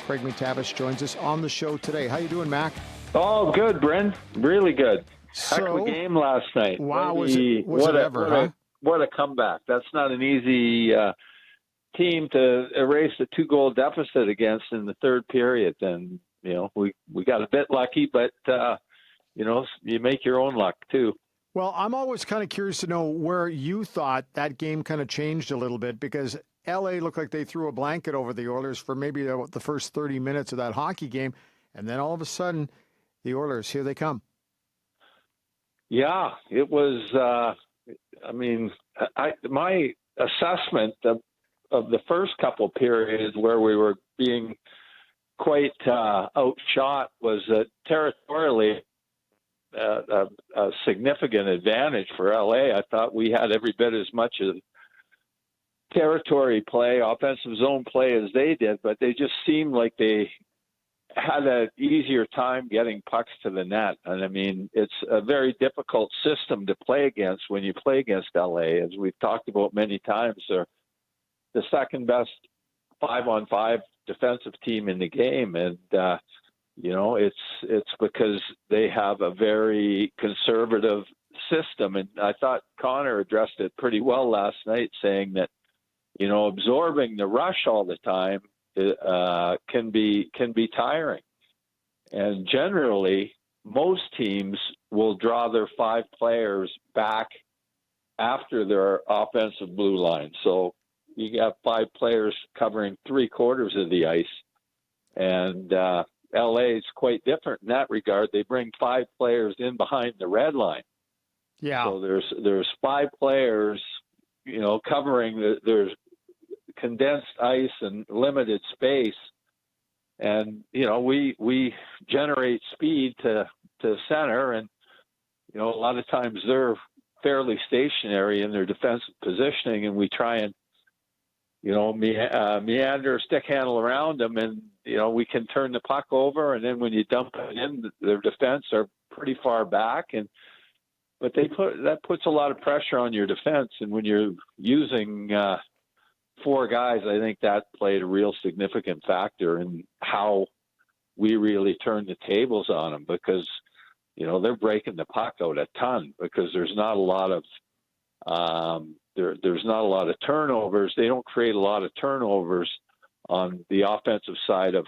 Craig MacTavish joins us on the show today. How you doing, Mac? Oh, good, Bryn. Really good. Heck of So, a game last night. wow, was it ever, huh? What a comeback. That's not an easy team to erase a 2-goal deficit against in the third period. And, we got a bit lucky, but, you make your own luck, too. Well, I'm always kind of curious to know where you thought that game kind of changed a little bit, because LA looked like they threw a blanket over the Oilers for maybe the first 30 minutes of that hockey game. And then all of a sudden, the Oilers, here they come. Yeah, it was, my assessment of the first couple periods where we were being quite outshot was that territorially a significant advantage for LA. I thought we had every bit as much of territory play, offensive zone play as they did, but they just seemed like they had an easier time getting pucks to the net. And I mean, it's a very difficult system to play against when you play against LA. As we've talked about many times, they're the second best 5-on-5 defensive team in the game. And, it's because they have a very conservative system. And I thought Connor addressed it pretty well last night, saying that, absorbing the rush all the time can be tiring. And generally, most teams will draw their 5 players back after their offensive blue line. So you got 5 players covering 3/4 of the ice. And LA is quite different in that regard. They bring 5 players in behind the red line. Yeah. So there's 5 players, covering there's condensed ice and limited space. And, we generate speed to center, and, a lot of times they're fairly stationary in their defensive positioning, and we try and, meander, stick handle around them, and, we can turn the puck over, and then when you dump it in, their defense are pretty far back, but that puts a lot of pressure on your defense, and when you're using 4 guys, I think that played a real significant factor in how we really turned the tables on them, because, they're breaking the puck out a ton because there's not a lot of there's not a lot of turnovers. They don't create a lot of turnovers on the offensive side of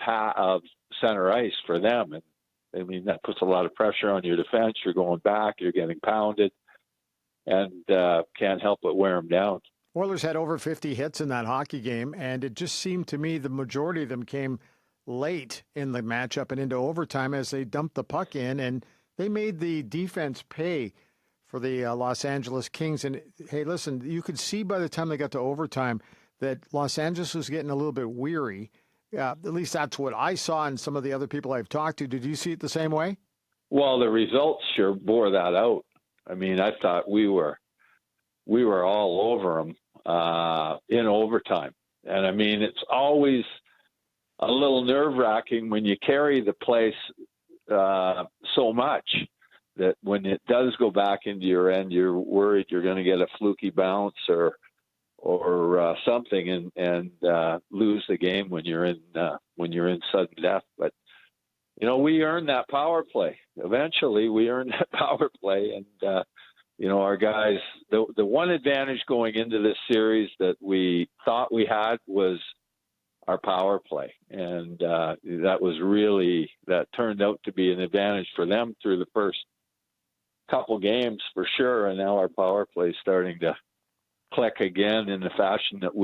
center ice for them. And I mean, that puts a lot of pressure on your defense. You're going back, you're getting pounded, and can't help but wear them down. Oilers had over 50 hits in that hockey game, and it just seemed to me the majority of them came late in the matchup and into overtime as they dumped the puck in, and they made the defense pay for the Los Angeles Kings. And, hey, listen, you could see by the time they got to overtime that Los Angeles was getting a little bit weary. At least that's what I saw and some of the other people I've talked to. Did you see it the same way? Well, the results sure bore that out. I mean, I thought we were all over them in overtime. And, I mean, it's always a little nerve-wracking when you carry the place so much that when it does go back into your end, you're worried you're going to get a fluky bounce or something and lose the game when you're in sudden death. But we earned that power play. Eventually, we earned that power play, and our guys. The one advantage going into this series that we thought we had was our power play, and that turned out to be an advantage for them through the first couple games for sure. And now our power play is starting to click again in the fashion that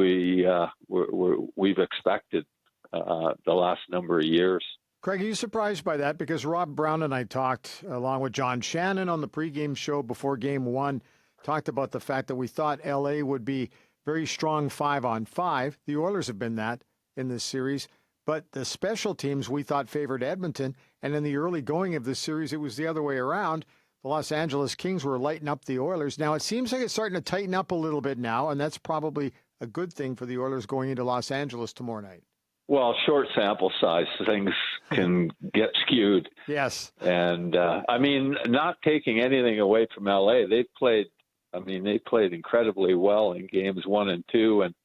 we've expected the last number of years. Craig, are you surprised by that? Because Rob Brown and I talked, along with John Shannon on the pregame show before Game 1, talked about the fact that we thought LA would be very strong 5-on-5. The Oilers have been that in this series. But the special teams we thought favored Edmonton. And in the early going of this series, it was the other way around. The Los Angeles Kings were lighting up the Oilers. Now, it seems like it's starting to tighten up a little bit now, and that's probably a good thing for the Oilers going into Los Angeles tomorrow night. Well, short sample size, things can get skewed. Yes. And, not taking anything away from LA, they played incredibly well in games 1 and 2. And,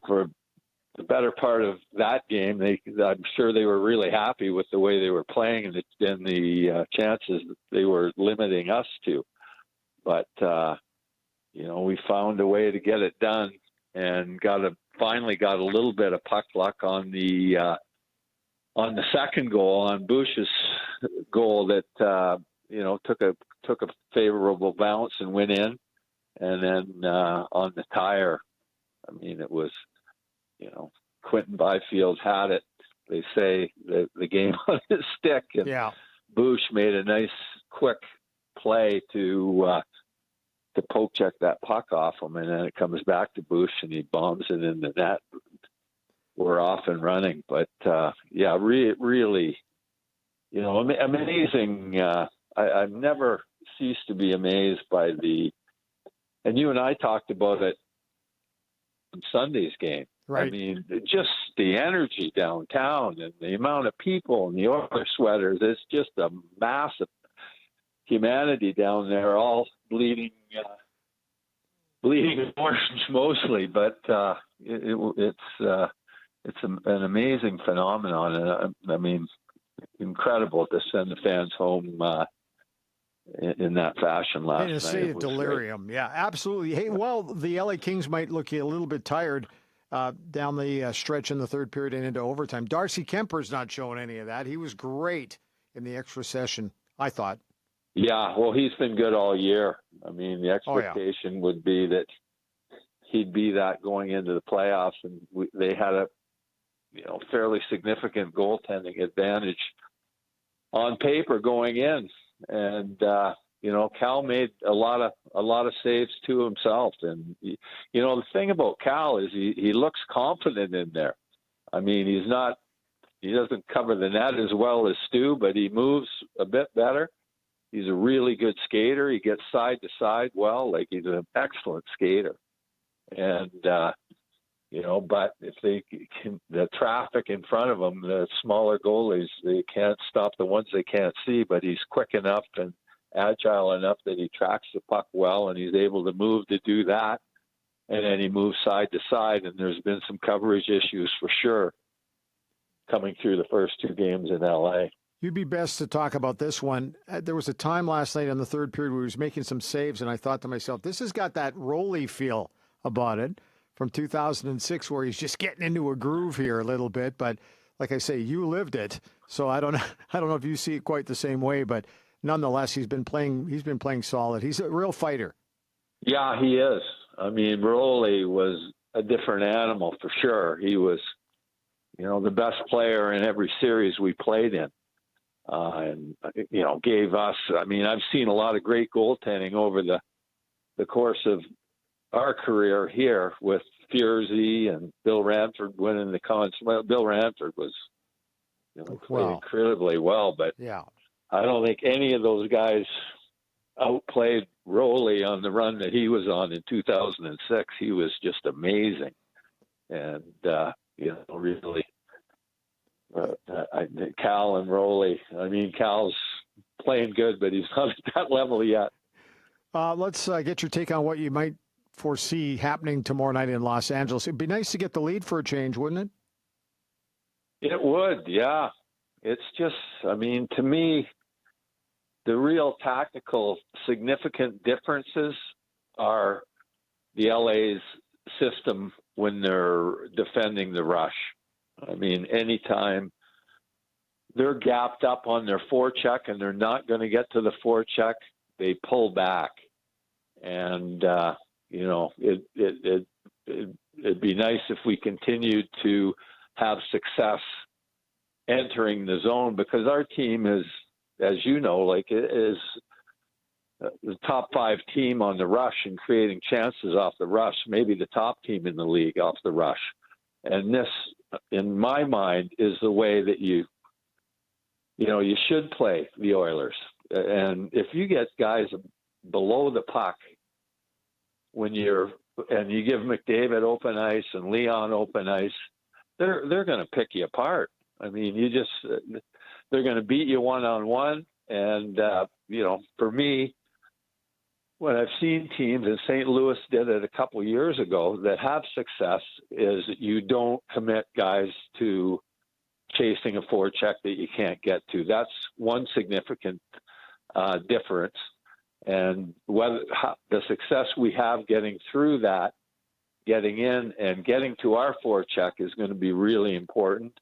for the better part of that game, I'm sure they were really happy with the way they were playing and the chances that they were limiting us to. But, we found a way to get it done and finally got a little bit of puck luck on the second goal, on Bush's goal that, took a favorable bounce and went in. And then on the tire, I mean, it was, Quentin Byfield had it. They say the game on his stick, and Bush made a nice, quick play to poke check that puck off him, and then it comes back to Bush, and he bombs it in the net. We're off and running, but really, amazing. I've never ceased to be amazed by and you and I talked about it in Sunday's game. Right. I mean, just the energy downtown and the amount of people and the Oilers sweaters. It's just a massive humanity down there, all bleeding orange mostly. But it's an amazing phenomenon. And I mean, incredible to send the fans home in that fashion last night. In a state of delirium. Great. Yeah, absolutely. Hey, well, the LA Kings might look a little bit tired down the stretch in the third period and into overtime. Darcy Kemper's not showing any of that. He was great in the extra session, I thought. Yeah, well, he's been good all year. I mean, the expectation would be that he'd be that going into the playoffs, and they had a fairly significant goaltending advantage on paper going in. And Cal made a lot of saves to himself, and the thing about Cal is he looks confident in there. I mean, he doesn't cover the net as well as Stu, but he moves a bit better. He's a really good skater. He gets side to side well. Like, he's an excellent skater, and but if the traffic in front of them, the smaller goalies, they can't stop the ones they can't see, but he's quick enough and agile enough that he tracks the puck well, and he's able to move to do that. And then he moves side to side, and there's been some coverage issues for sure coming through the first two games in LA. You'd be best to talk about this one. There was a time last night in the third period where he was making some saves, and I thought to myself, this has got that Rolly feel about it from 2006, where he's just getting into a groove here a little bit. But like I say, you lived it, so I don't know if you see it quite the same way. But nonetheless, he's been playing solid. He's a real fighter. Yeah, he is. I mean, Rolly was a different animal for sure. He was, the best player in every series we played in. And gave us, I mean, I've seen a lot of great goaltending over the course of our career here with Fierzy and Bill Ranford winning the Conn. Well, Bill Ranford was, played incredibly well, but I don't think any of those guys outplayed Rolly on the run that he was on in 2006. He was just amazing. And, really, Cal and Rolly, I mean, Cal's playing good, but he's not at that level yet. Let's get your take on what you might foresee happening tomorrow night in Los Angeles. It'd be nice to get the lead for a change, wouldn't it? It would, yeah. It's just, I mean, to me, the real tactical significant differences are the LA's system when they're defending the rush. I mean, anytime they're gapped up on their forecheck and they're not going to get to the forecheck, they pull back. And, it'd be nice if we continued to have success entering the zone, because our team is, as you know, is the top 5 team on the rush and creating chances off the rush, maybe the top team in the league off the rush. And this, in my mind, is the way that you should play the Oilers. And if you get guys below the puck and you give McDavid open ice and Leon open ice, they're going to pick you apart. I mean, they're going to beat you one-on-one. And, for me, what I've seen teams, and St. Louis did it a couple years ago, that have success is you don't commit guys to chasing a forecheck that you can't get to. That's one significant difference. And the success we have getting through that, getting in and getting to our forecheck is going to be really important.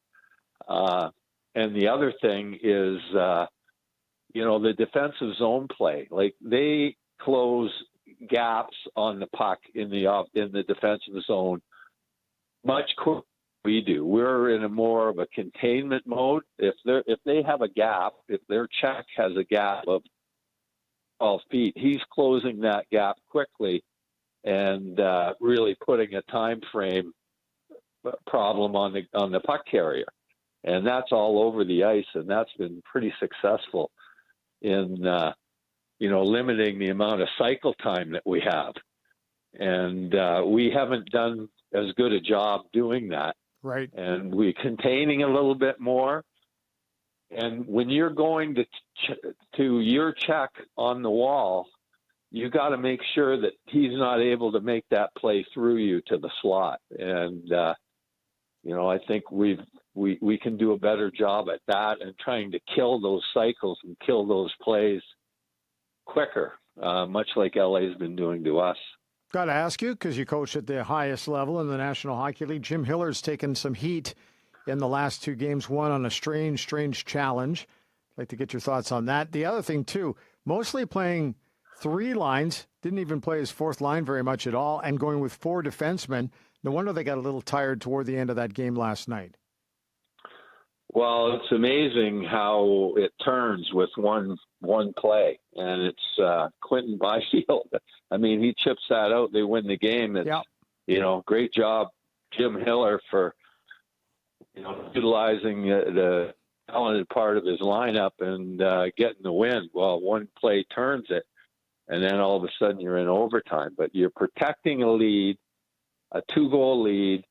And the other thing is, the defensive zone play. Like, they close gaps on the puck in the defensive zone much quicker than we do. We're in a more of a containment mode. If they have a gap, if their check has a gap of 12 feet, he's closing that gap quickly and really putting a time frame problem on the puck carrier. And that's all over the ice, and that's been pretty successful in limiting the amount of cycle time that we have. And we haven't done as good a job doing that. Right. And we're containing a little bit more. And when you're going to your check on the wall, you got to make sure that he's not able to make that play through you to the slot. And, I think we can do a better job at that and trying to kill those cycles and kill those plays quicker, much like LA's been doing to us. Got to ask you, because you coach at the highest level in the National Hockey League, Jim Hiller's taken some heat in the last two games, one on a strange challenge. I'd like to get your thoughts on that. The other thing, too, mostly playing three lines, didn't even play his fourth line very much at all, and going with four defensemen. No wonder they got a little tired toward the end of that game last night. Well, it's amazing how it turns with one play, and it's Quentin Byfield. I mean, he chips that out, they win the game. It's, great job, Jim Hiller, for utilizing the talented part of his lineup and getting the win. Well, one play turns it, and then all of a sudden you're in overtime. But you're protecting a lead, a 2-goal lead.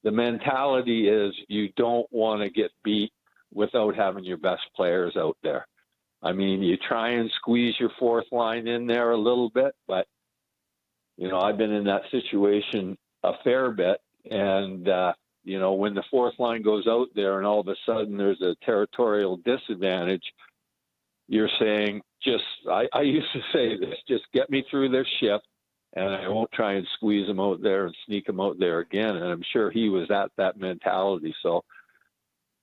The mentality is you don't want to get beat without having your best players out there. I mean, you try and squeeze your fourth line in there a little bit, but, I've been in that situation a fair bit. And, when the fourth line goes out there and all of a sudden there's a territorial disadvantage, you're saying, I used to say this, just get me through this shift, and I won't try and squeeze him out there and sneak him out there again. And I'm sure he was at that mentality. So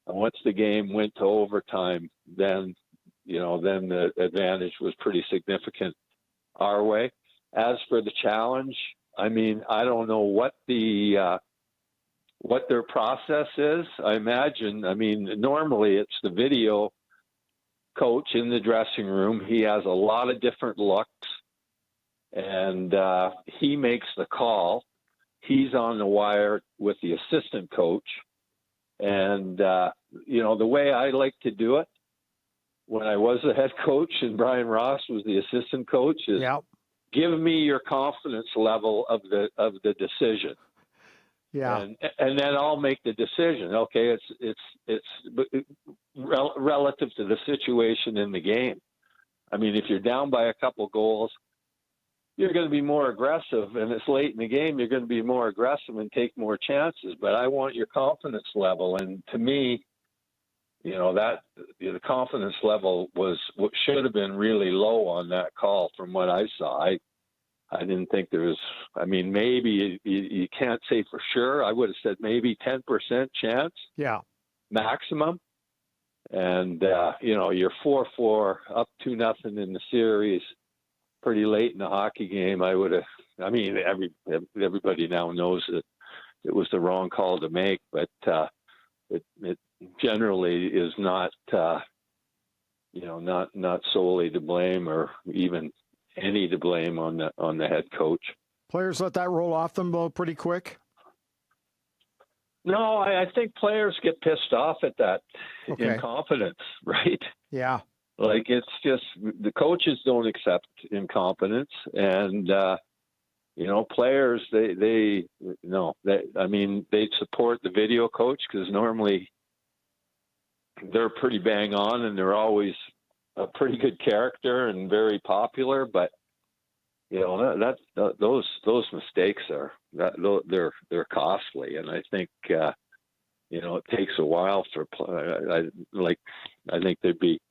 once the game went to overtime, then the advantage was pretty significant our way. As for the challenge, I mean, I don't know what their process is. I imagine, normally it's the video coach in the dressing room. He has a lot of different looks, and he makes the call. He's on the wire with the assistant coach. And, the way I like to do it when I was the head coach and Brian Ross was the assistant coach is give me your confidence level of the decision. Yeah. And then I'll make the decision. Okay. It's relative to the situation in the game. I mean, if you're down by a couple goals, you're going to be more aggressive, and it's late in the game. You're going to be more aggressive and take more chances. But I want your confidence level, and to me, the confidence level was what should have been really low on that call. From what I saw, I didn't think there was. I mean, maybe you can't say for sure. I would have said maybe 10% chance, maximum. And you're 4-4 up 2-0 in the series. Pretty late in the hockey game, I would have. I mean, everybody now knows that it was the wrong call to make, but it generally is not, not solely to blame, or even any to blame on the head coach. Players let that roll off them pretty quick. No, I think players get pissed off at that incompetence, right? Yeah. Like, it's just the coaches don't accept incompetence, and players they support the video coach because normally they're pretty bang on and they're always a pretty good character and very popular. But you know, those mistakes they're costly, and I think you know, it takes a while for I think they'd be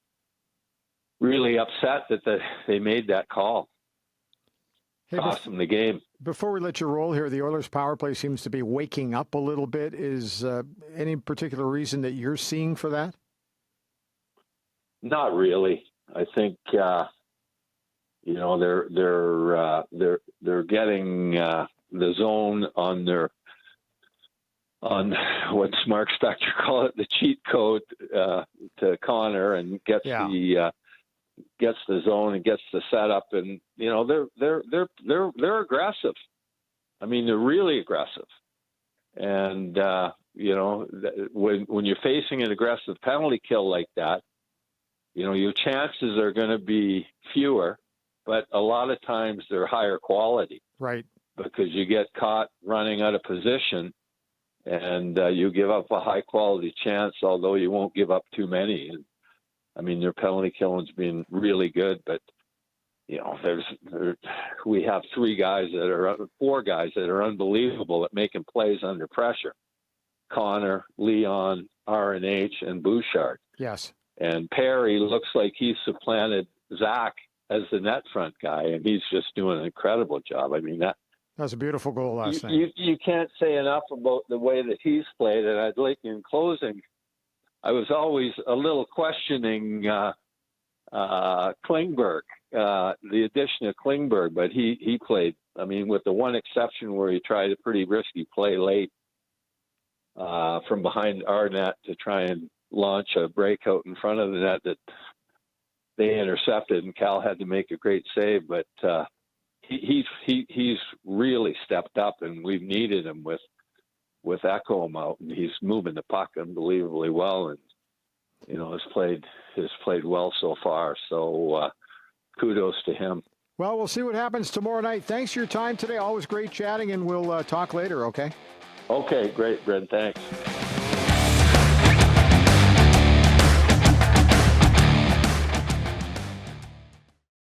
really upset that they made that call. Hey, Cost them the game. before we let you roll here, the Oilers' power play seems to be waking up a little bit. Is any particular reason that you're seeing for that? Not really. I think you know, they're getting the zone on what Mark Spector call it, the cheat code to Connor, and gets the zone and gets the setup, and you know, they're aggressive. I mean, they're really aggressive, and you know, when you're facing an aggressive penalty kill like that, you know, your chances are going to be fewer, but a lot of times they're higher quality. Right. Because you get caught running out of position, and you give up a high quality chance, although you won't give up too many. And I mean, their penalty killing's been really good, but you know, we have four guys that are unbelievable at making plays under pressure: Connor, Leon, R&H, and Bouchard. Yes. And Perry looks like he's supplanted Zach as the net front guy, and he's just doing an incredible job. I mean, that was a beautiful goal last night. You can't say enough about the way that he's played, and I'd like, in closing, I was always a little questioning Klingberg, the addition of Klingberg, but he played, I mean, with the one exception where he tried a pretty risky play late from behind our net to try and launch a breakout in front of the net that they intercepted, and Cal had to make a great save. But he's really stepped up, and we've needed him with Ekholm out, and he's moving the puck unbelievably well, and you know, has played well so far. So kudos to him. Well, we'll see what happens tomorrow night. Thanks for your time today. Always great chatting, and we'll talk later. Okay. Okay, great, Bryn. Thanks.